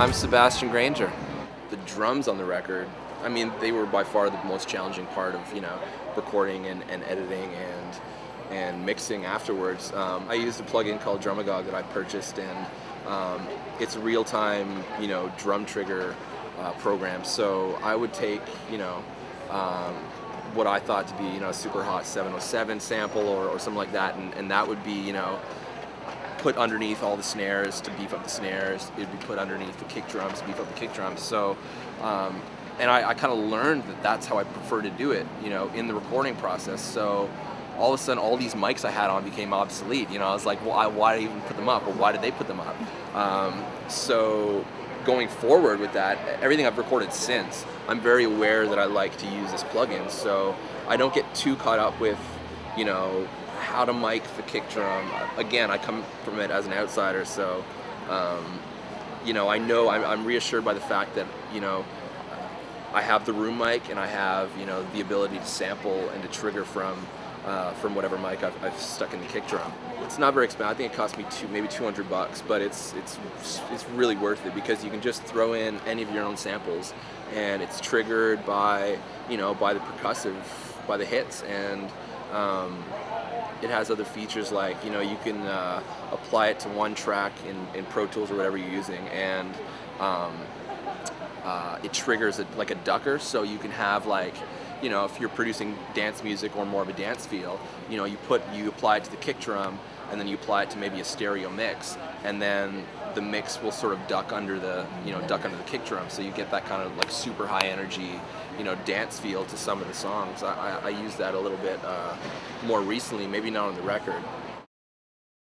I'm Sebastien Grainger. The drums on the record, I mean, they were by far the most challenging part of, recording and editing and mixing afterwards. I used a plugin called Drumagog that I purchased, and it's a real-time, drum trigger program. So I would take, what I thought to be, a super hot 707 sample or something like that, and that would be, put underneath all the snares to beef up the snares. It'd be put underneath the kick drums to beef up the kick drums. So, and I kind of learned that that's how I prefer to do it, in the recording process. So all of a sudden, all these mics I had on became obsolete. I was like, well, why did I even put them up, or why did they put them up? So going forward with that, everything I've recorded since, I'm very aware that I like to use this plugin. So I don't get too caught up with, how to mic the kick drum. Again, I come from it as an outsider, so I know I'm reassured by the fact that I have the room mic and I have the ability to sample and to trigger from whatever mic I've stuck in the kick drum. It's not very expensive. I think it cost me maybe $200, but it's really worth it because you can just throw in any of your own samples and it's triggered by by the percussive, by the hits, and it has other features like you can apply it to one track in Pro Tools or whatever you're using, and it triggers it like a ducker, so you can have like if you're producing dance music or more of a dance feel, you apply it to the kick drum and then you apply it to maybe a stereo mix, and then the mix will sort of duck under the kick drum, so you get that kind of like super high energy dance feel to some of the songs. I use that a little bit more recently, maybe not on the record,